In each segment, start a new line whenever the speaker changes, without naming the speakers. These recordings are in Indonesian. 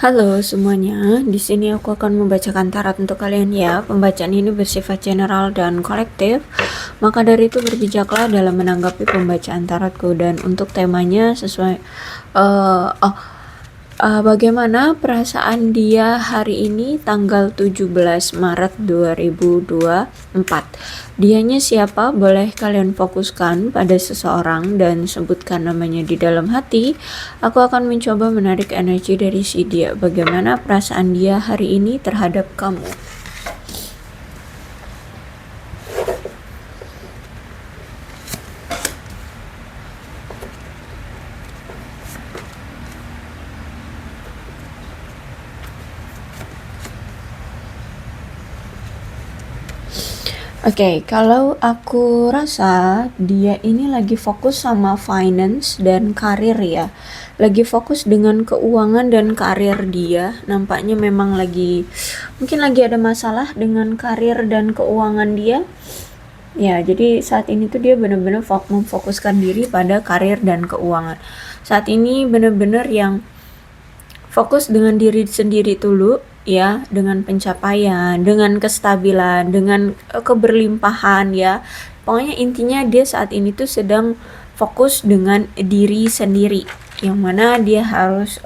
Halo semuanya, di sini aku akan membacakan tarot untuk kalian ya. Pembacaan ini bersifat general dan kolektif, maka dari itu berbijaklah dalam menanggapi pembacaan tarotku. Dan untuk temanya sesuai bagaimana perasaan dia hari ini tanggal 17 Maret 2024. Dianya siapa? Boleh kalian fokuskan pada seseorang dan sebutkan namanya di dalam hati. Aku akan mencoba menarik energi dari si dia. Bagaimana perasaan dia hari ini terhadap kamu? Oke, kalau aku rasa dia ini lagi fokus sama finance dan karir ya. Lagi fokus dengan keuangan dan karir dia. Nampaknya memang mungkin lagi ada masalah dengan karir dan keuangan dia. Ya, jadi saat ini tuh dia benar-benar memfokuskan diri pada karir dan keuangan. Saat ini benar-benar yang fokus dengan diri sendiri dulu ya, dengan pencapaian, dengan kestabilan, dengan keberlimpahan ya. Pokoknya intinya dia saat ini tuh sedang fokus dengan diri sendiri, yang mana dia harus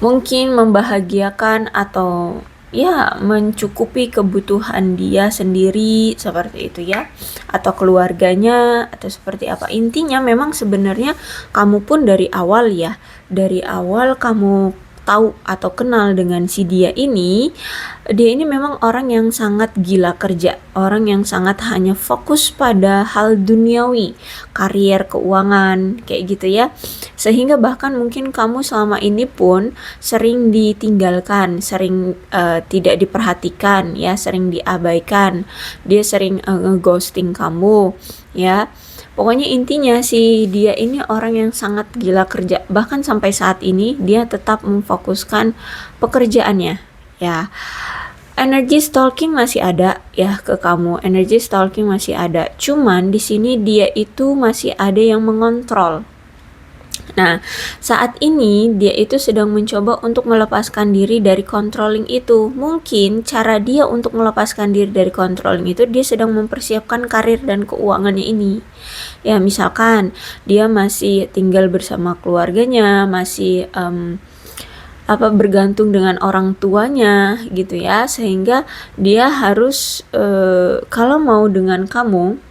mungkin membahagiakan atau ya mencukupi kebutuhan dia sendiri seperti itu ya, atau keluarganya atau seperti apa. Intinya memang sebenarnya kamu pun dari awal kamu tahu atau kenal dengan si dia ini memang orang yang sangat gila kerja, orang yang sangat hanya fokus pada hal duniawi, karier, keuangan, kayak gitu ya. Sehingga bahkan mungkin kamu selama ini pun sering ditinggalkan, sering tidak diperhatikan ya, sering diabaikan. Dia sering ngeghosting kamu ya. Pokoknya intinya sih dia ini orang yang sangat gila kerja. Bahkan sampai saat ini dia tetap memfokuskan pekerjaannya ya. Energi stalking masih ada ya ke kamu. Energi stalking masih ada. Cuman di sini dia itu masih ada yang mengontrol. Nah, saat ini dia itu sedang mencoba untuk melepaskan diri dari controlling itu. Mungkin cara dia untuk melepaskan diri dari controlling itu dia sedang mempersiapkan karir dan keuangannya ini. Ya, misalkan dia masih tinggal bersama keluarganya, masih bergantung dengan orang tuanya gitu ya, sehingga dia harus kalau mau dengan kamu,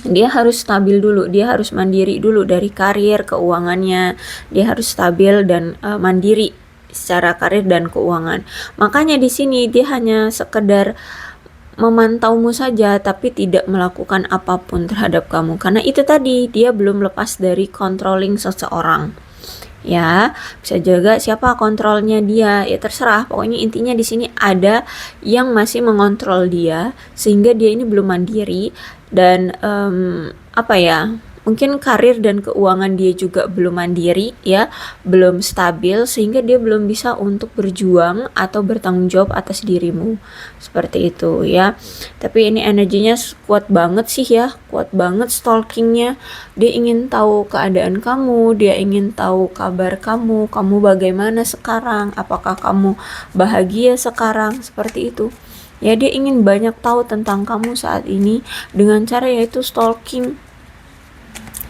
dia harus stabil dulu, dia harus mandiri dulu dari karir, keuangannya. Dia harus stabil dan mandiri secara karir dan keuangan. Makanya di sini dia hanya sekedar memantaumu saja, tapi tidak melakukan apapun terhadap kamu. Karena itu tadi, dia belum lepas dari controlling seseorang. Ya, bisa juga siapa kontrolnya dia, ya terserah. Pokoknya intinya di sini ada yang masih mengontrol dia, sehingga dia ini belum mandiri. Dan mungkin karir dan keuangan dia juga belum mandiri ya, belum stabil, sehingga dia belum bisa untuk berjuang atau bertanggung jawab atas dirimu seperti itu ya. Tapi ini energinya kuat banget sih ya, kuat banget stalkingnya. Dia ingin tahu keadaan kamu, dia ingin tahu kabar kamu bagaimana sekarang, apakah kamu bahagia sekarang, seperti itu. Ya, dia ingin banyak tahu tentang kamu saat ini dengan cara yaitu stalking,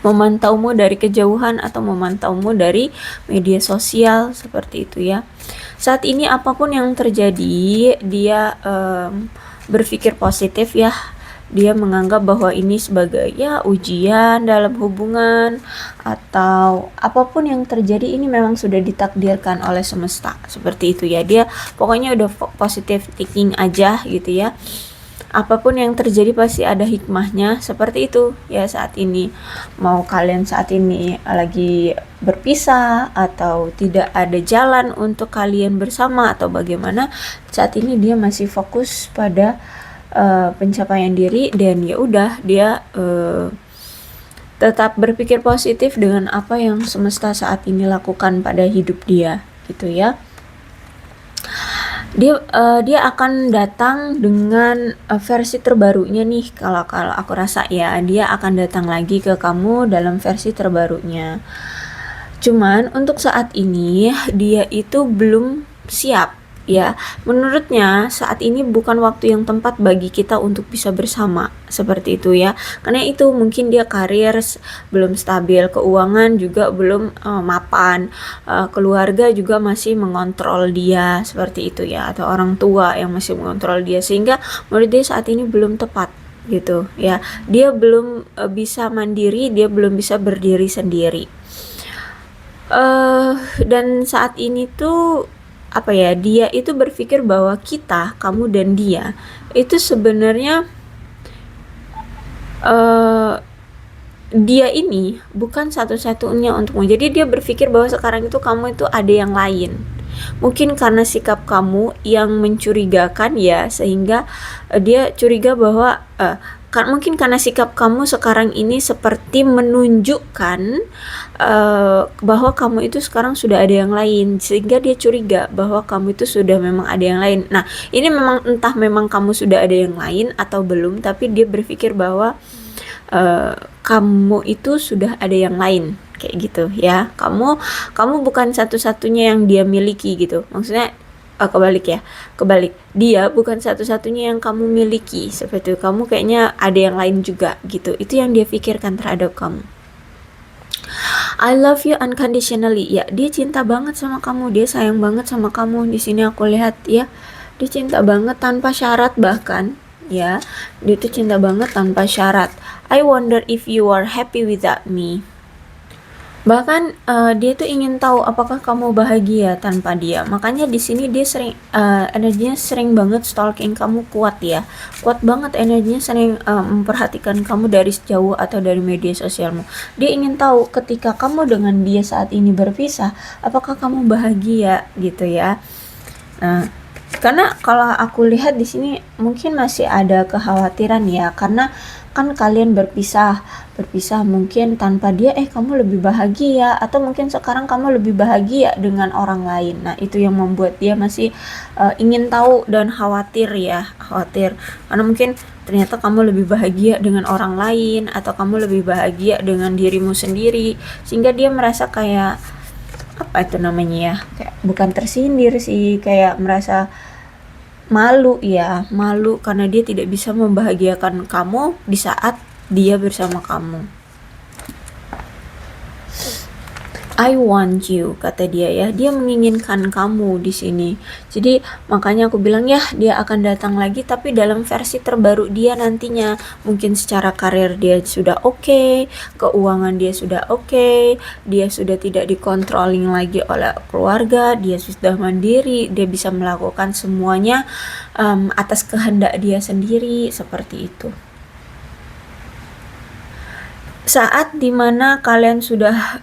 memantaumu dari kejauhan atau memantaumu dari media sosial seperti itu ya. Saat ini apapun yang terjadi, dia berpikir positif ya. Dia menganggap bahwa ini sebagai ya ujian dalam hubungan, atau apapun yang terjadi ini memang sudah ditakdirkan oleh semesta seperti itu ya. Dia pokoknya udah positive thinking aja gitu ya. Apapun yang terjadi pasti ada hikmahnya seperti itu ya. Saat ini mau kalian saat ini lagi berpisah atau tidak ada jalan untuk kalian bersama atau bagaimana, saat ini dia masih fokus pada pencapaian diri. Dan ya udah, dia tetap berpikir positif dengan apa yang semesta saat ini lakukan pada hidup dia gitu ya. Dia akan datang dengan versi terbarunya nih. Kalau aku rasa ya, dia akan datang lagi ke kamu dalam versi terbarunya. Cuman untuk saat ini dia itu belum siap ya. Menurutnya saat ini bukan waktu yang tepat bagi kita untuk bisa bersama, seperti itu ya. Karena itu mungkin dia karir belum stabil, keuangan juga belum mapan, keluarga juga masih mengontrol dia, seperti itu ya, atau orang tua yang masih mengontrol dia, sehingga menurut dia saat ini belum tepat gitu ya. Dia belum bisa mandiri, dia belum bisa berdiri sendiri. Dan saat ini tuh apa ya, dia itu berpikir bahwa kita, kamu dan dia itu sebenarnya dia ini bukan satu-satunya untukmu. Jadi dia berpikir bahwa sekarang itu kamu itu ada yang lain. Mungkin karena sikap kamu yang mencurigakan ya, sehingga dia curiga bahwa mungkin karena sikap kamu sekarang ini seperti menunjukkan bahwa kamu itu sekarang sudah ada yang lain, sehingga dia curiga bahwa kamu itu sudah memang ada yang lain. Nah, ini memang entah memang kamu sudah ada yang lain atau belum, tapi dia berpikir bahwa kamu itu sudah ada yang lain, kayak gitu ya. Kamu bukan satu-satunya yang dia miliki gitu. Maksudnya kebalik, dia bukan satu-satunya yang kamu miliki, seperti itu. Kamu kayaknya ada yang lain juga gitu. Itu yang dia pikirkan terhadap kamu. I love you unconditionally, ya, dia cinta banget sama kamu, dia sayang banget sama kamu. Di sini aku lihat ya, dia cinta banget tanpa syarat, bahkan ya, dia tuh cinta banget tanpa syarat. I wonder if you are happy without me. Bahkan dia tuh ingin tahu apakah kamu bahagia tanpa dia. Makanya di sini dia sering energinya sering banget stalking kamu, kuat ya. Kuat banget energinya, sering memperhatikan kamu dari sejauh atau dari media sosialmu. Dia ingin tahu ketika kamu dengan dia saat ini berpisah, apakah kamu bahagia gitu ya. Nah, karena kalau aku lihat di sini mungkin masih ada kekhawatiran ya, karena kan kalian berpisah mungkin tanpa dia kamu lebih bahagia, atau mungkin sekarang kamu lebih bahagia dengan orang lain. Nah, itu yang membuat dia masih ingin tahu dan khawatir karena mungkin ternyata kamu lebih bahagia dengan orang lain, atau kamu lebih bahagia dengan dirimu sendiri, sehingga dia merasa kayak apa itu namanya ya, kayak bukan tersindir sih, kayak merasa malu karena dia tidak bisa membahagiakan kamu di saat dia bersama kamu. I want you, kata dia ya. Dia menginginkan kamu di sini. Jadi makanya aku bilang ya, dia akan datang lagi, tapi dalam versi terbaru dia nantinya. Mungkin secara karir dia sudah oke, keuangan dia sudah oke, dia sudah tidak dikontrolling lagi oleh keluarga, dia sudah mandiri, dia bisa melakukan semuanya atas kehendak dia sendiri, seperti itu. Saat dimana kalian sudah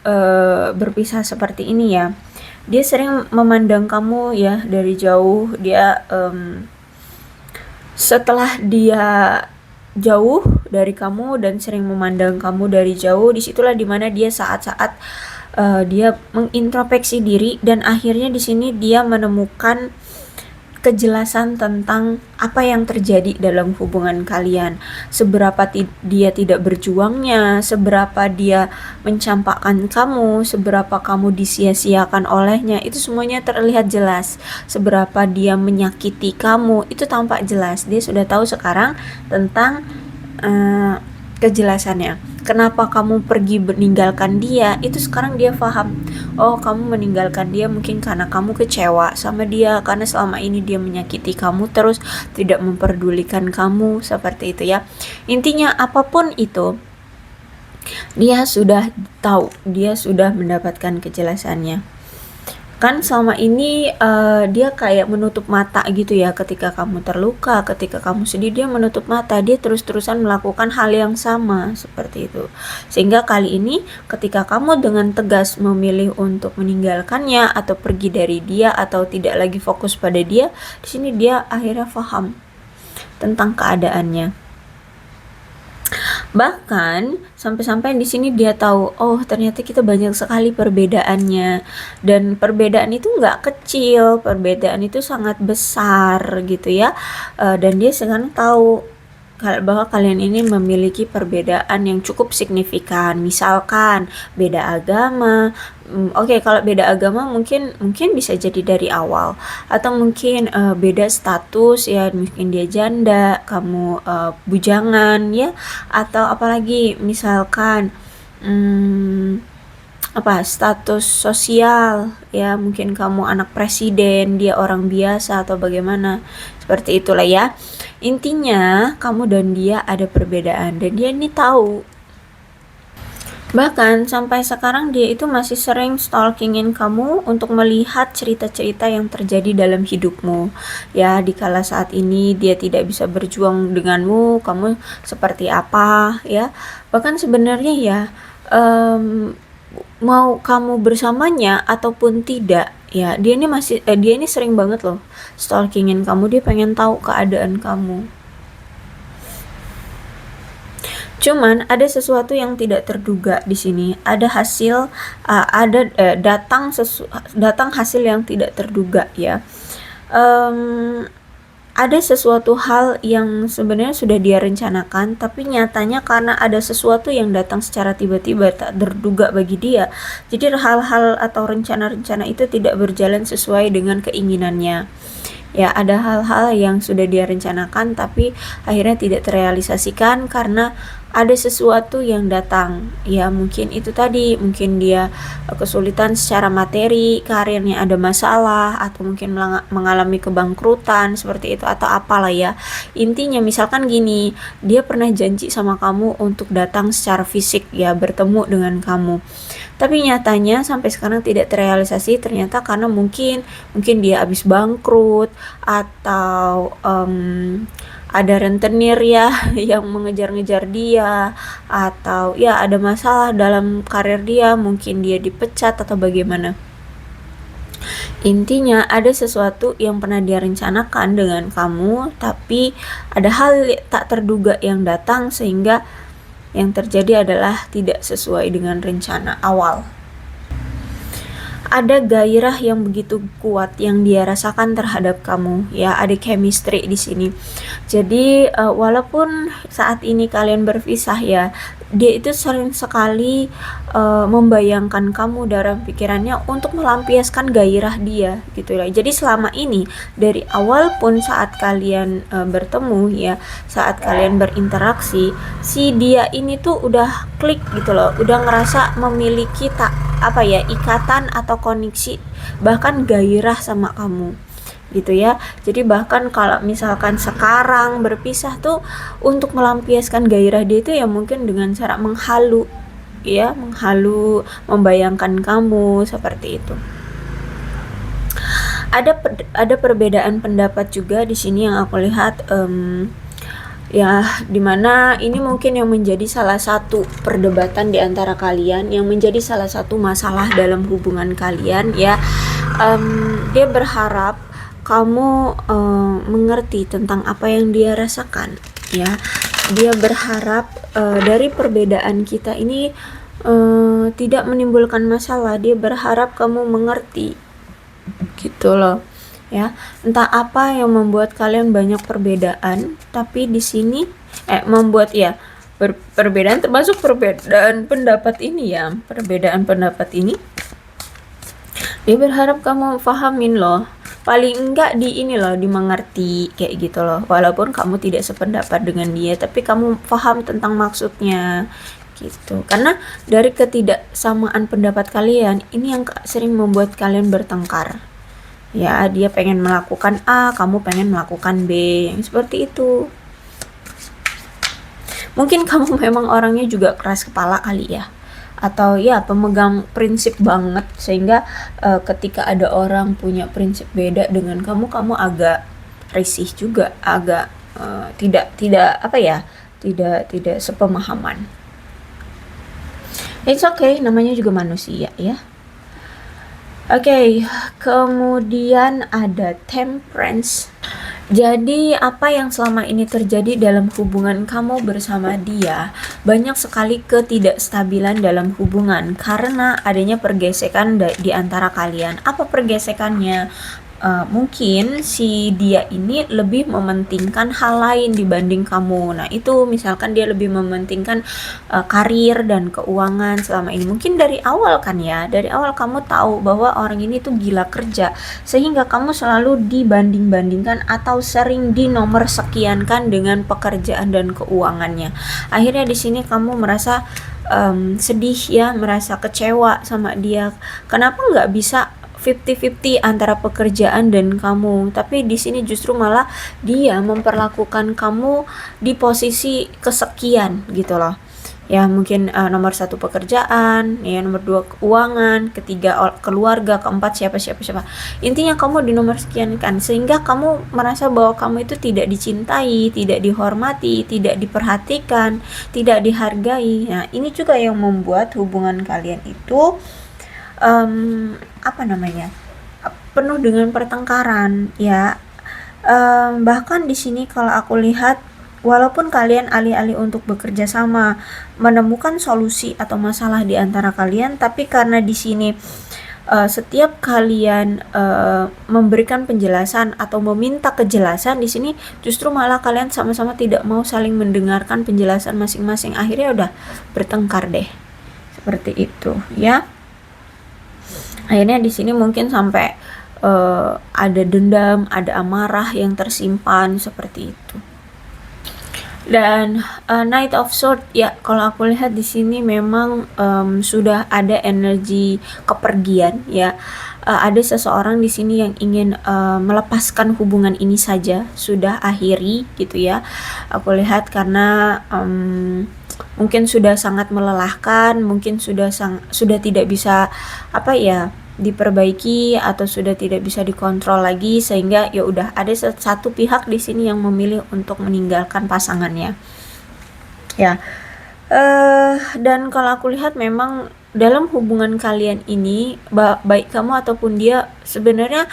berpisah seperti ini ya, dia sering memandang kamu ya dari jauh. Dia setelah dia jauh dari kamu dan sering memandang kamu dari jauh, disitulah dimana dia saat-saat dia mengintrospeksi diri, dan akhirnya di sini dia menemukan kejelasan tentang apa yang terjadi dalam hubungan kalian. Seberapa dia tidak berjuangnya, seberapa dia mencampakkan kamu, seberapa kamu disia-siakan olehnya, itu semuanya terlihat jelas. Seberapa dia menyakiti kamu, itu tampak jelas. Dia sudah tahu sekarang tentang kejelasannya. Kenapa kamu pergi meninggalkan dia, itu sekarang dia paham. Oh, kamu meninggalkan dia mungkin karena kamu kecewa sama dia, karena selama ini dia menyakiti kamu, terus tidak memperdulikan kamu, seperti itu ya. Intinya apapun itu, dia sudah tahu, dia sudah mendapatkan kejelasannya. Kan selama ini dia kayak menutup mata gitu ya, ketika kamu terluka, ketika kamu sedih, dia menutup mata, dia terus-terusan melakukan hal yang sama, seperti itu. Sehingga kali ini ketika kamu dengan tegas memilih untuk meninggalkannya atau pergi dari dia atau tidak lagi fokus pada dia, di sini dia akhirnya paham tentang keadaannya. Bahkan sampai-sampai di sini dia tahu, oh ternyata kita banyak sekali perbedaannya, dan perbedaan itu nggak kecil, perbedaan itu sangat besar gitu ya. Dan dia sekarang tahu bahwa kalian ini memiliki perbedaan yang cukup signifikan. Misalkan beda agama. Oke, kalau beda agama mungkin bisa jadi dari awal, atau mungkin beda status ya, mungkin dia janda, kamu bujangan ya, atau apalagi misalkan status sosial ya, mungkin kamu anak presiden, dia orang biasa atau bagaimana, seperti itulah ya. Intinya kamu dan dia ada perbedaan dan dia ini tahu. Bahkan sampai sekarang dia itu masih sering stalkingin kamu untuk melihat cerita-cerita yang terjadi dalam hidupmu ya, dikala saat ini dia tidak bisa berjuang denganmu, kamu seperti apa ya. Bahkan sebenarnya ya, mau kamu bersamanya ataupun tidak ya, dia ini sering banget loh stalkingin kamu, dia pengen tahu keadaan kamu. Cuman ada sesuatu yang tidak terduga di sini, ada hasil datang hasil yang tidak terduga ya. Ada sesuatu hal yang sebenarnya sudah dia rencanakan, tapi nyatanya karena ada sesuatu yang datang secara tiba-tiba tak terduga bagi dia, jadi hal-hal atau rencana-rencana itu tidak berjalan sesuai dengan keinginannya. Ya, ada hal-hal yang sudah dia rencanakan tapi akhirnya tidak terrealisasikan karena ada sesuatu yang datang ya, mungkin itu tadi, mungkin dia kesulitan secara materi, karirnya ada masalah, atau mungkin mengalami kebangkrutan seperti itu, atau apalah ya. Intinya misalkan gini, dia pernah janji sama kamu untuk datang secara fisik ya, bertemu dengan kamu, tapi nyatanya sampai sekarang tidak terrealisasi, ternyata karena mungkin dia habis bangkrut, atau ada rentenir ya yang mengejar-ngejar dia, atau ya ada masalah dalam karir dia, mungkin dia dipecat atau bagaimana. Intinya ada sesuatu yang pernah dia rencanakan dengan kamu, tapi ada hal tak terduga yang datang sehingga yang terjadi adalah tidak sesuai dengan rencana awal. Ada gairah yang begitu kuat yang dia rasakan terhadap kamu ya, ada chemistry di sini. Jadi walaupun saat ini kalian berpisah ya, dia itu sering sekali membayangkan kamu dalam pikirannya untuk melampiaskan gairah dia gitu ya. Jadi selama ini dari awal pun saat kalian bertemu ya, saat kalian berinteraksi, si dia ini tuh udah klik gitu loh, udah ngerasa memiliki ikatan atau koneksi, bahkan gairah sama kamu gitu ya. Jadi bahkan kalau misalkan sekarang berpisah tuh, untuk melampiaskan gairah dia itu ya mungkin dengan cara menghalu, membayangkan kamu seperti itu. Ada perbedaan pendapat juga di sini yang aku lihat, ya, dimana ini mungkin yang menjadi salah satu perdebatan di antara kalian, yang menjadi salah satu masalah dalam hubungan kalian ya. Dia berharap kamu mengerti tentang apa yang dia rasakan ya. Dia berharap dari perbedaan kita ini tidak menimbulkan masalah. Dia berharap kamu mengerti gitu loh ya. Entah apa yang membuat kalian banyak perbedaan, tapi di sini membuat ya perbedaan, termasuk perbedaan pendapat ini ya. Perbedaan pendapat ini dia berharap kamu pahamin loh, paling enggak dimengerti kayak gitu loh. Walaupun kamu tidak sependapat dengan dia, tapi kamu paham tentang maksudnya gitu. Karena dari ketidaksamaan pendapat kalian ini yang sering membuat kalian bertengkar. Ya, dia pengen melakukan A, kamu pengen melakukan B, yang seperti itu. Mungkin kamu memang orangnya juga keras kepala kali ya, atau ya pemegang prinsip banget, sehingga ketika ada orang punya prinsip beda dengan kamu agak risih juga, agak tidak sepemahaman. It's okay, namanya juga manusia ya. Oke, kemudian ada temperance. Jadi apa yang selama ini terjadi dalam hubungan kamu bersama dia, banyak sekali ketidakstabilan dalam hubungan karena adanya pergesekan di antara kalian. Apa pergesekannya? mungkin si dia ini lebih mementingkan hal lain dibanding kamu. Nah itu misalkan dia lebih mementingkan karir dan keuangan selama ini. Mungkin dari awal kan ya, dari awal kamu tahu bahwa orang ini tuh gila kerja, sehingga kamu selalu dibanding-bandingkan atau sering dinomor sekiankan dengan pekerjaan dan keuangannya. Akhirnya di sini kamu merasa sedih ya, merasa kecewa sama dia. Kenapa nggak bisa 50-50 antara pekerjaan dan kamu, tapi di sini justru malah dia memperlakukan kamu di posisi kesekian gitu loh ya. Mungkin nomor 1 pekerjaan ya, nomor 2 keuangan, ketiga keluarga, keempat siapa, intinya kamu di nomor sekian kan, sehingga kamu merasa bahwa kamu itu tidak dicintai, tidak dihormati, tidak diperhatikan, tidak dihargai. Nah ini juga yang membuat hubungan kalian itu penuh dengan pertengkaran ya. Bahkan di sini kalau aku lihat, walaupun kalian alih-alih untuk bekerja sama menemukan solusi atau masalah di antara kalian, tapi karena di sini setiap kalian memberikan penjelasan atau meminta kejelasan, di sini justru malah kalian sama-sama tidak mau saling mendengarkan penjelasan masing-masing. Akhirnya udah bertengkar deh, seperti itu ya. Akhirnya di sini mungkin sampai ada dendam, ada amarah yang tersimpan seperti itu. Dan Knight of Swords ya, kalau aku lihat di sini memang sudah ada energi kepergian ya. Ada seseorang di sini yang ingin melepaskan hubungan ini saja, sudah akhiri gitu ya. Aku lihat karena mungkin sudah sangat melelahkan, mungkin sudah tidak bisa diperbaiki atau sudah tidak bisa dikontrol lagi, sehingga ya udah ada satu pihak di sini yang memilih untuk meninggalkan pasangannya ya. Dan kalau aku lihat memang dalam hubungan kalian ini, baik kamu ataupun dia, sebenarnya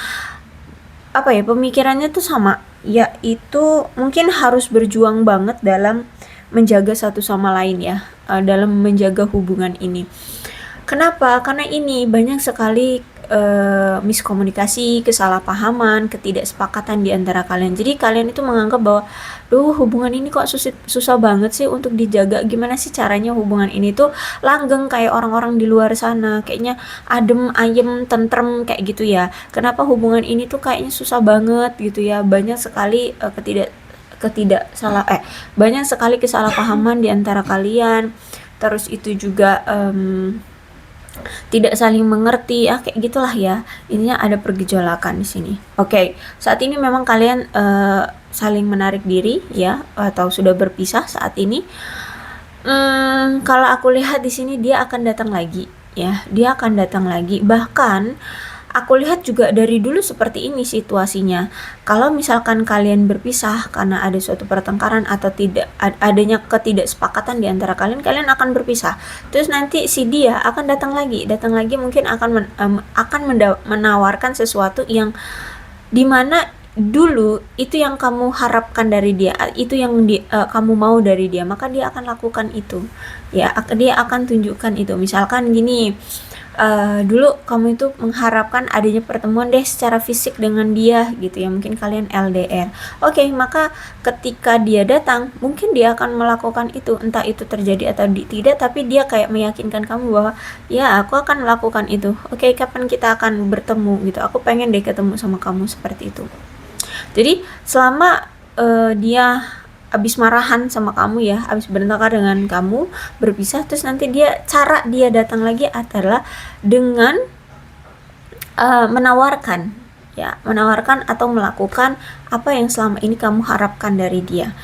pemikirannya tuh sama, yaitu mungkin harus berjuang banget dalam menjaga satu sama lain ya, dalam menjaga hubungan ini. Kenapa? Karena ini banyak sekali miskomunikasi, kesalahpahaman, ketidaksepakatan di antara kalian. Jadi kalian itu menganggap bahwa hubungan ini kok susah banget sih untuk dijaga. Gimana sih caranya hubungan ini tuh langgeng kayak orang-orang di luar sana, kayaknya adem, ayem, tentrem kayak gitu ya. Kenapa hubungan ini tuh kayaknya susah banget gitu ya. Banyak sekali banyak sekali kesalahpahaman di antara kalian. Terus itu juga tidak saling mengerti kayak gitulah ya. Ininya ada pergejolakan di sini. Oke, saat ini memang kalian saling menarik diri ya, atau sudah berpisah saat ini. Kalau aku lihat di sini dia akan datang lagi ya, dia akan datang lagi. Bahkan aku lihat juga dari dulu seperti ini situasinya. Kalau misalkan kalian berpisah karena ada suatu pertengkaran atau adanya ketidaksepakatan di antara kalian, kalian akan berpisah. Terus nanti si dia akan datang lagi mungkin akan menawarkan sesuatu yang dimana dulu itu yang kamu harapkan dari dia, itu yang kamu mau dari dia, maka dia akan lakukan itu ya. Dia akan tunjukkan itu. Misalkan gini, dulu kamu itu mengharapkan adanya pertemuan deh secara fisik dengan dia gitu ya, mungkin kalian LDR. Oke, maka ketika dia datang, mungkin dia akan melakukan itu, entah itu terjadi atau tidak, tapi dia kayak meyakinkan kamu bahwa ya aku akan melakukan itu. Oke, kapan kita akan bertemu gitu, aku pengen deh ketemu sama kamu, seperti itu. Jadi selama dia abis marahan sama kamu ya, abis bertengkar dengan kamu, berpisah, terus nanti cara dia datang lagi adalah dengan menawarkan atau melakukan apa yang selama ini kamu harapkan dari dia.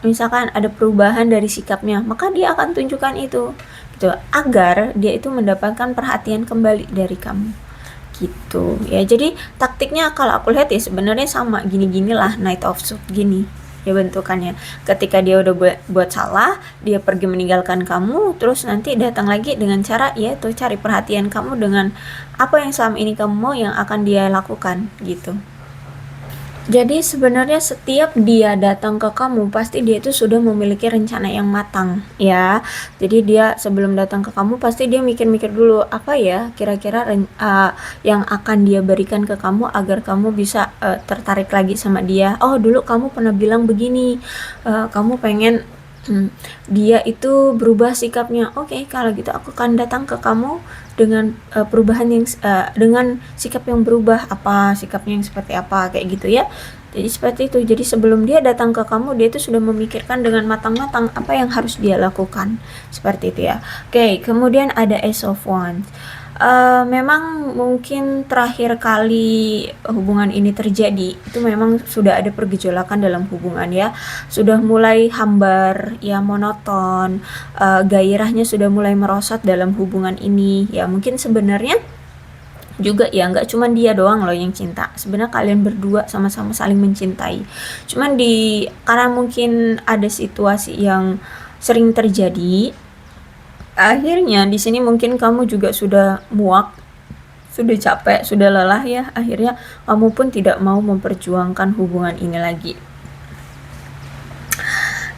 Misalkan ada perubahan dari sikapnya, maka dia akan tunjukkan itu gitu, agar dia itu mendapatkan perhatian kembali dari kamu gitu ya. Jadi taktiknya kalau aku lihat ya sebenarnya sama gini-ginilah, Knight of Swords gini ya bentukannya. Ketika dia udah buat salah, dia pergi meninggalkan kamu, terus nanti datang lagi dengan cara yaitu cari perhatian kamu dengan apa yang selama ini kamu mau, yang akan dia lakukan gitu. Jadi sebenarnya setiap dia datang ke kamu, pasti dia itu sudah memiliki rencana yang matang, ya. Jadi dia sebelum datang ke kamu, pasti dia mikir-mikir dulu, apa ya kira-kira yang akan dia berikan ke kamu agar kamu bisa tertarik lagi sama dia. Oh, dulu kamu pernah bilang begini, kamu pengen dia itu berubah sikapnya. Oke, kalau gitu aku akan datang ke kamu dengan perubahan yang dengan sikap yang berubah, apa sikapnya yang seperti apa, kayak gitu ya. Jadi seperti itu. Jadi sebelum dia datang ke kamu, dia itu sudah memikirkan dengan matang-matang apa yang harus dia lakukan, seperti itu ya. Oke, kemudian ada Ace of Wands. Memang mungkin terakhir kali hubungan ini terjadi itu memang sudah ada pergejolakan dalam hubungan ya, sudah mulai hambar ya, monoton, gairahnya sudah mulai merosot dalam hubungan ini ya. Mungkin sebenarnya juga ya nggak cuma dia doang loh yang cinta, sebenarnya kalian berdua sama-sama saling mencintai, cuman karena mungkin ada situasi yang sering terjadi. Akhirnya di sini mungkin kamu juga sudah muak, sudah capek, sudah lelah ya. Akhirnya kamu pun tidak mau memperjuangkan hubungan ini lagi.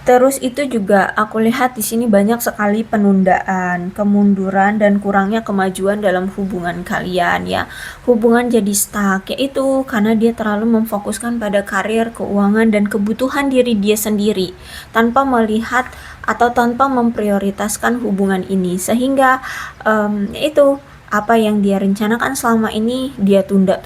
Terus itu juga aku lihat di sini banyak sekali penundaan, kemunduran dan kurangnya kemajuan dalam hubungan kalian ya. Hubungan jadi stuck yaitu karena dia terlalu memfokuskan pada karir, keuangan dan kebutuhan diri dia sendiri tanpa melihat atau tanpa memprioritaskan hubungan ini, sehingga itu apa yang dia rencanakan selama ini dia tunda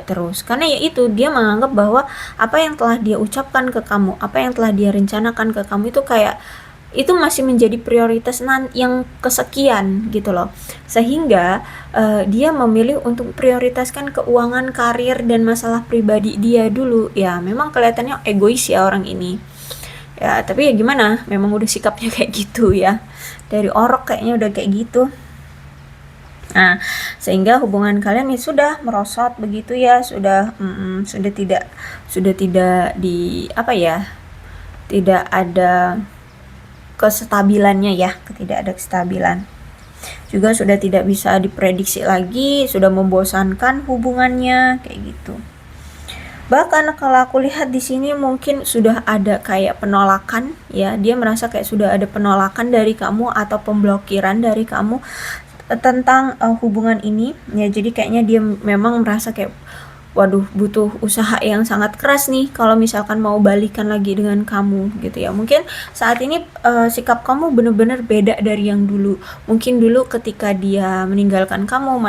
terus, karena yaitu dia menganggap bahwa apa yang telah dia ucapkan ke kamu, apa yang telah dia rencanakan ke kamu itu kayak itu masih menjadi prioritas yang kesekian gitu loh, sehingga dia memilih untuk prioritaskan keuangan, karir dan masalah pribadi dia dulu ya. Memang kelihatannya egois ya orang ini ya, tapi ya gimana, memang udah sikapnya kayak gitu ya, dari orok kayaknya udah kayak gitu. Nah, sehingga hubungan kalian ya sudah merosot begitu ya, sudah tidak di apa ya, tidak ada kestabilannya ya, tidak ada kestabilan. Juga sudah tidak bisa diprediksi lagi, sudah membosankan hubungannya kayak gitu. Bahkan kalau aku lihat di sini mungkin sudah ada kayak penolakan ya, dia merasa kayak sudah ada penolakan dari kamu atau pemblokiran dari kamu tentang hubungan ini ya. Jadi kayaknya dia memang merasa kayak waduh butuh usaha yang sangat keras nih kalau misalkan mau balikan lagi dengan kamu gitu ya. Mungkin saat ini sikap kamu benar-benar beda dari yang dulu. Mungkin dulu ketika dia meninggalkan kamu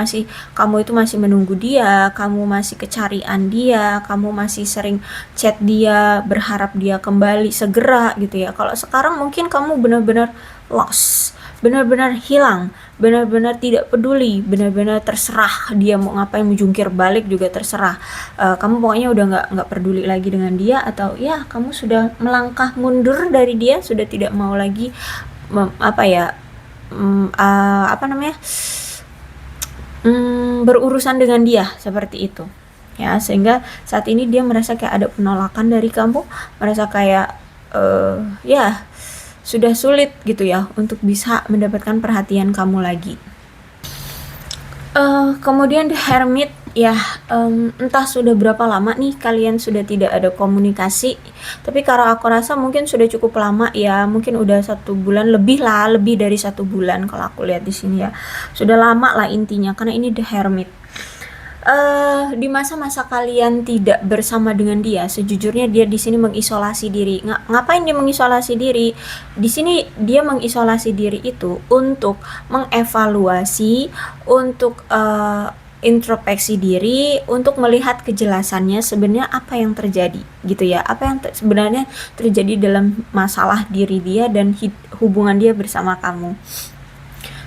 itu masih menunggu dia, kamu masih kecarian dia, kamu masih sering chat dia, berharap dia kembali segera gitu ya. Kalau sekarang mungkin kamu benar-benar lost, benar-benar hilang, benar-benar tidak peduli, benar-benar terserah dia mau ngapain, mau jungkir balik juga terserah. Kamu pokoknya udah nggak peduli lagi dengan dia, atau ya kamu sudah melangkah mundur dari dia, sudah tidak mau lagi berurusan dengan dia seperti itu ya. Sehingga saat ini dia merasa kayak ada penolakan dari kamu, merasa kayak ya sudah sulit gitu ya untuk bisa mendapatkan perhatian kamu lagi. Kemudian The Hermit ya, entah sudah berapa lama nih kalian sudah tidak ada komunikasi, tapi kalau aku rasa mungkin sudah cukup lama ya, mungkin udah 1 bulan lebih lah, lebih dari 1 bulan kalau aku lihat di sini ya, sudah lama lah intinya, karena ini The Hermit. Di masa-masa kalian tidak bersama dengan dia, sejujurnya dia di sini mengisolasi diri. Ngapain dia mengisolasi diri? Di sini dia mengisolasi diri itu untuk mengevaluasi, untuk introspeksi diri, untuk melihat kejelasannya sebenarnya apa yang terjadi gitu ya. Apa yang sebenarnya terjadi dalam masalah diri dia dan hubungan dia bersama kamu.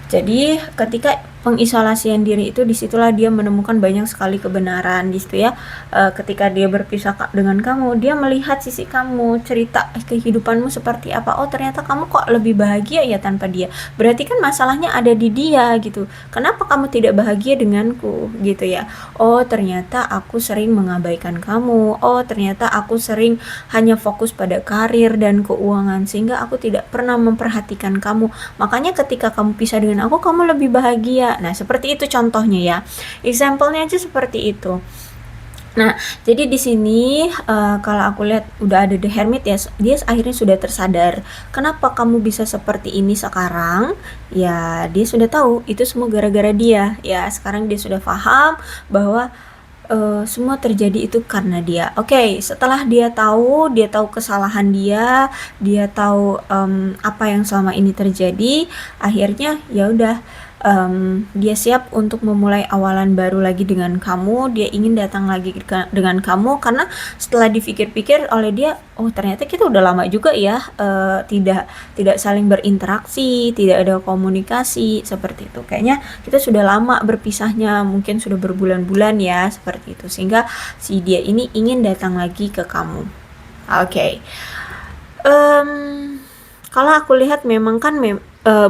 Jadi ketika pengisolasian diri itu, disitulah dia menemukan banyak sekali kebenaran di situ ya. Ketika dia berpisah dengan kamu, dia melihat sisi kamu, cerita kehidupanmu seperti apa. Oh ternyata kamu kok lebih bahagia ya tanpa dia. Berarti kan masalahnya ada di dia gitu. Kenapa kamu tidak bahagia denganku gitu ya. Oh ternyata aku sering mengabaikan kamu. Oh ternyata aku sering hanya fokus pada karir dan keuangan, sehingga aku tidak pernah memperhatikan kamu. Makanya ketika kamu pisah dengan aku, kamu lebih bahagia. Nah seperti itu contohnya ya, example-nya aja seperti itu. Nah, jadi di sini kalau aku lihat udah ada The Hermit ya, dia akhirnya sudah tersadar. Kenapa kamu bisa seperti ini sekarang? Ya, dia sudah tahu itu semua gara-gara dia. Ya, sekarang dia sudah paham bahwa semua terjadi itu karena dia. Oke, setelah dia tahu kesalahan dia tahu apa yang selama ini terjadi, akhirnya ya udah dia siap untuk memulai awalan baru lagi dengan kamu. Dia ingin datang lagi dengan kamu karena setelah dipikir-pikir oleh dia, oh ternyata kita udah lama juga ya tidak saling berinteraksi, tidak ada komunikasi seperti itu. Kayaknya kita sudah lama berpisahnya, mungkin sudah berbulan-bulan ya seperti itu. Sehingga si dia ini ingin datang lagi ke kamu. Oke. Kalau aku lihat memang kan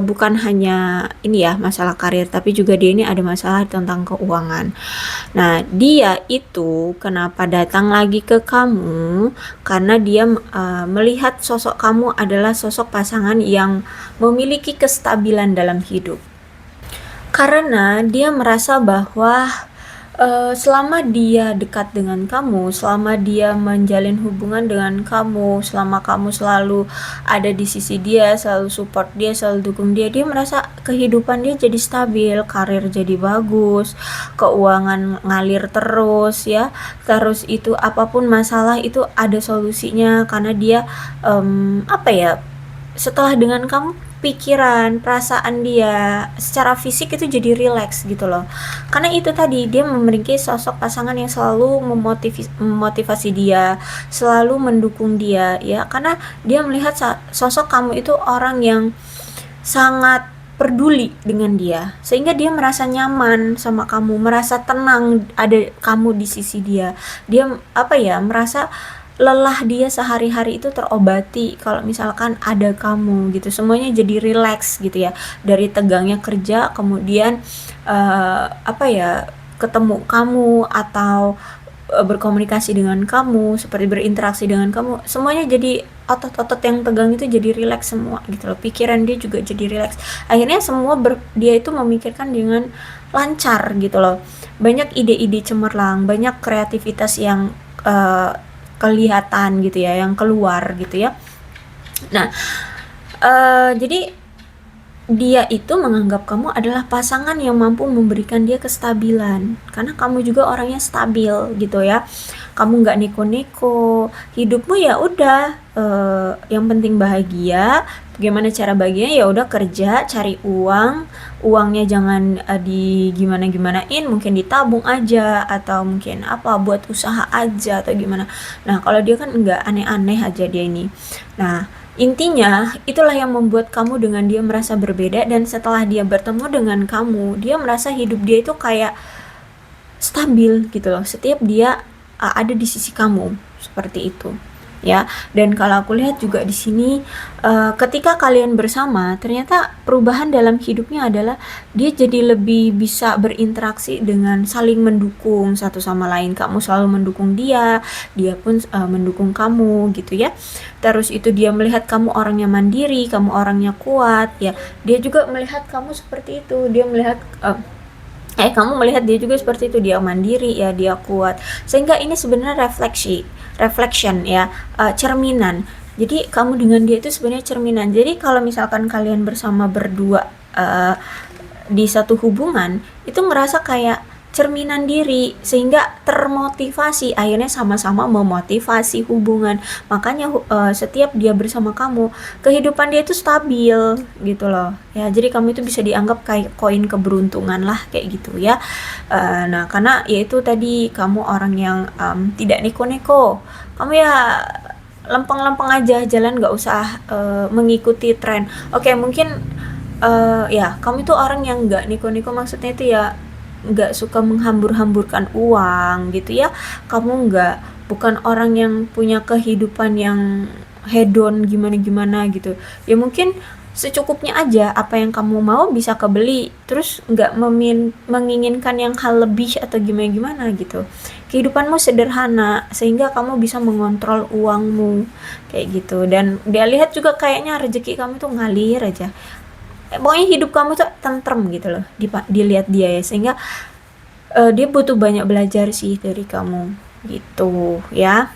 bukan hanya ini ya masalah karir, tapi juga dia ini ada masalah tentang keuangan. Nah, dia itu kenapa datang lagi ke kamu? Karena dia melihat sosok kamu adalah sosok pasangan yang memiliki kestabilan dalam hidup. Karena dia merasa bahwa selama dia dekat dengan kamu, selama dia menjalin hubungan dengan kamu, selama kamu selalu ada di sisi dia, selalu support dia, selalu dukung dia, dia merasa kehidupan dia jadi stabil, karir jadi bagus, keuangan ngalir terus ya. Terus itu apapun masalah itu ada solusinya karena dia apa ya? Setelah dengan kamu, pikiran, perasaan dia secara fisik itu jadi rileks gitu loh. Karena itu tadi dia memiliki sosok pasangan yang selalu memotivasi dia, selalu mendukung dia ya. Karena dia melihat sosok kamu itu orang yang sangat peduli dengan dia, sehingga dia merasa nyaman sama kamu, merasa tenang ada kamu di sisi dia. Dia apa ya, merasa lelah dia sehari-hari itu terobati kalau misalkan ada kamu gitu. Semuanya jadi rileks gitu ya, dari tegangnya kerja kemudian apa ya, ketemu kamu atau berkomunikasi dengan kamu, seperti berinteraksi dengan kamu, semuanya jadi otot-otot yang tegang itu jadi rileks semua gitu loh. Pikiran dia juga jadi rileks. Akhirnya semua dia itu memikirkan dengan lancar gitu loh. Banyak ide-ide cemerlang, banyak kreativitas yang kelihatan gitu ya, yang keluar gitu ya. Nah, jadi dia itu menganggap kamu adalah pasangan yang mampu memberikan dia kestabilan karena kamu juga orangnya stabil gitu ya. Kamu nggak neko-neko, hidupmu ya udah yang penting bahagia. Gimana cara bahagianya? Ya udah kerja, cari uang, uangnya jangan di gimana-gimanain, mungkin ditabung aja atau mungkin apa buat usaha aja atau gimana. Nah, kalau dia kan nggak, aneh-aneh aja dia ini. Nah, intinya itulah yang membuat kamu dengan dia merasa berbeda, dan setelah dia bertemu dengan kamu, dia merasa hidup dia itu kayak stabil gitu loh. Setiap dia ada di sisi kamu seperti itu. Ya, dan kalau aku lihat juga di sini ketika kalian bersama, ternyata perubahan dalam hidupnya adalah dia jadi lebih bisa berinteraksi dengan saling mendukung satu sama lain. Kamu selalu mendukung dia pun mendukung kamu gitu ya. Terus itu dia melihat kamu orangnya mandiri, kamu orangnya kuat ya. Dia juga melihat kamu seperti itu. Dia melihat kamu melihat dia juga seperti itu, dia mandiri ya, dia kuat. Sehingga ini sebenarnya reflection ya, cerminan. Jadi kamu dengan dia itu sebenarnya cerminan. Jadi kalau misalkan kalian bersama berdua di satu hubungan, itu ngerasa kayak cerminan diri, sehingga termotivasi, akhirnya sama-sama memotivasi hubungan. Makanya setiap dia bersama kamu, kehidupan dia itu stabil gitu loh ya. Jadi kamu itu bisa dianggap kayak koin keberuntungan lah, kayak gitu ya. Nah, karena yaitu tadi kamu orang yang tidak neko-neko, kamu ya lempeng-lempeng aja jalan, nggak usah mengikuti tren. Oke, mungkin ya kamu itu orang yang nggak neko-neko, maksudnya itu ya nggak suka menghambur-hamburkan uang gitu ya. Kamu bukan orang yang punya kehidupan yang hedon gimana-gimana gitu ya. Mungkin secukupnya aja, apa yang kamu mau bisa kebeli, terus nggak menginginkan yang hal lebih atau gimana-gimana gitu. Kehidupanmu sederhana sehingga kamu bisa mengontrol uangmu kayak gitu. Dan dia lihat juga kayaknya rezeki kamu tuh ngalir aja. Pokoknya hidup kamu tuh tentrem gitu loh dilihat dia ya. Sehingga dia butuh banyak belajar sih dari kamu. gitu ya.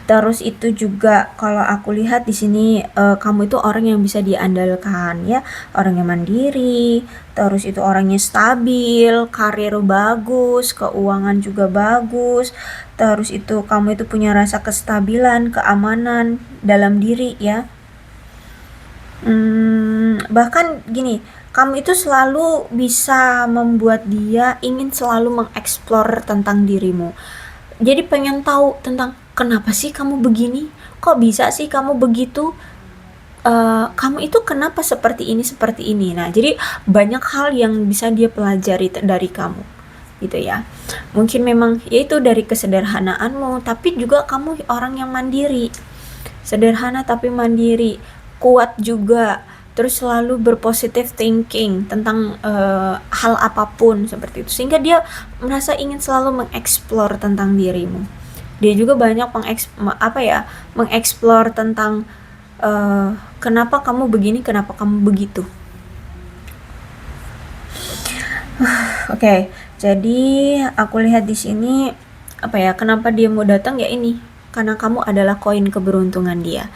Terus itu juga kalau aku lihat di sini kamu itu orang yang bisa diandalkan ya, orang yang mandiri, terus itu orangnya stabil, karir bagus, keuangan juga bagus, terus itu kamu itu punya rasa kestabilan, keamanan dalam diri ya. Bahkan gini, kamu itu selalu bisa membuat dia ingin selalu mengeksplor tentang dirimu. Jadi pengen tahu tentang kenapa sih kamu begini? Kok bisa sih kamu begitu? Kamu itu kenapa seperti ini? Nah, jadi banyak hal yang bisa dia pelajari dari kamu, gitu ya. Mungkin memang yaitu dari kesederhanaanmu, tapi juga kamu orang yang mandiri. Sederhana tapi mandiri, kuat juga, terus selalu berpositive thinking tentang hal apapun seperti itu, sehingga dia merasa ingin selalu mengeksplor tentang dirimu. Dia juga banyak mengeksplor tentang kenapa kamu begini, kenapa kamu begitu. Oke, jadi aku lihat di sini kenapa dia mau datang ya ini, karena kamu adalah koin keberuntungan dia.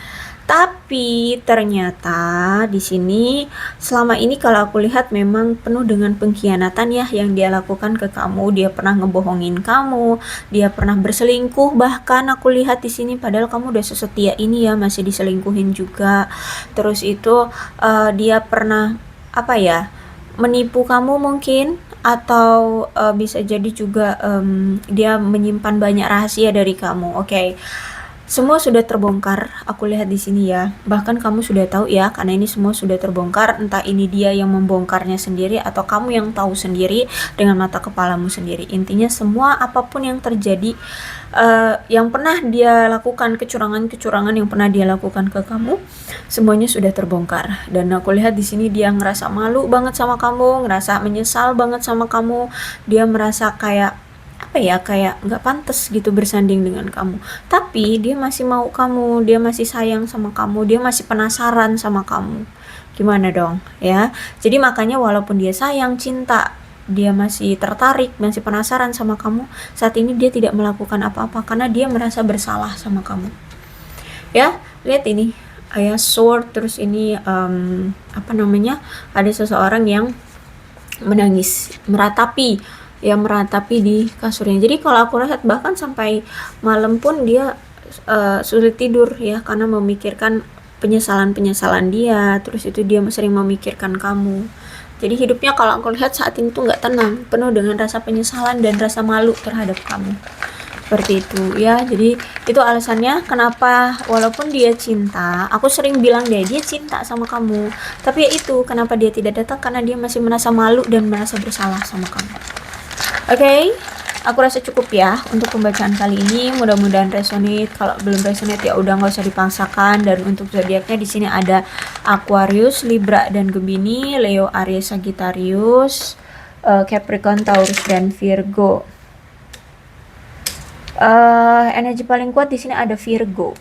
Tapi ternyata di sini selama ini kalau aku lihat memang penuh dengan pengkhianatan ya yang dia lakukan ke kamu. Dia pernah ngebohongin kamu, dia pernah berselingkuh, bahkan aku lihat di sini padahal kamu udah sesetia ini ya masih diselingkuhin juga. Terus itu dia pernah menipu kamu mungkin, atau bisa jadi juga dia menyimpan banyak rahasia dari kamu. Oke. Semua sudah terbongkar, aku lihat di sini ya. Bahkan kamu sudah tahu ya, karena ini semua sudah terbongkar. Entah ini dia yang membongkarnya sendiri atau kamu yang tahu sendiri dengan mata kepalamu sendiri. Intinya semua apapun yang terjadi, yang pernah dia lakukan, kecurangan-kecurangan yang pernah dia lakukan ke kamu, semuanya sudah terbongkar. Dan aku lihat di sini dia ngerasa malu banget sama kamu, ngerasa menyesal banget sama kamu. Dia merasa kayak nggak pantas gitu bersanding dengan kamu, tapi dia masih mau kamu, dia masih sayang sama kamu, dia masih penasaran sama kamu. Gimana dong ya? Jadi makanya walaupun dia sayang, cinta, dia masih tertarik, masih penasaran sama kamu, saat ini dia tidak melakukan apa-apa karena dia merasa bersalah sama kamu ya. Lihat ini ayah sword, terus ini ada seseorang yang menangis, meratapi di kasurnya. Jadi kalau aku lihat bahkan sampai malam pun dia sulit tidur ya, karena memikirkan penyesalan dia. Terus itu dia sering memikirkan kamu. Jadi hidupnya kalau aku lihat saat ini tuh nggak tenang, penuh dengan rasa penyesalan dan rasa malu terhadap kamu. Seperti itu ya. Jadi itu alasannya kenapa walaupun dia cinta, aku sering bilang dia cinta sama kamu, tapi ya itu kenapa dia tidak datang, karena dia masih merasa malu dan merasa bersalah sama kamu. Oke, aku rasa cukup ya untuk pembacaan kali ini. Mudah-mudahan resonate. Kalau belum resonate ya udah nggak usah dipaksakan. Dan untuk zodiaknya di sini ada Aquarius, Libra dan Gemini, Leo, Aries, Sagittarius, Capricorn, Taurus dan Virgo. Energi paling kuat di sini ada Virgo.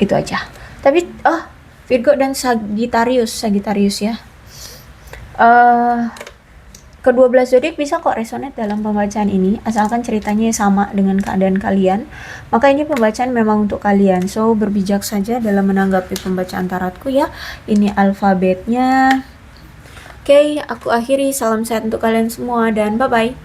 Itu aja. Tapi Virgo dan Sagittarius ya. Ke-12 zodiak bisa kok resonate dalam pembacaan ini, asalkan ceritanya sama dengan keadaan kalian. Maka ini pembacaan memang untuk kalian. So, berbijak saja dalam menanggapi pembacaan tarotku ya. Ini alfabetnya. Oke, aku akhiri. Salam sehat untuk kalian semua dan bye-bye.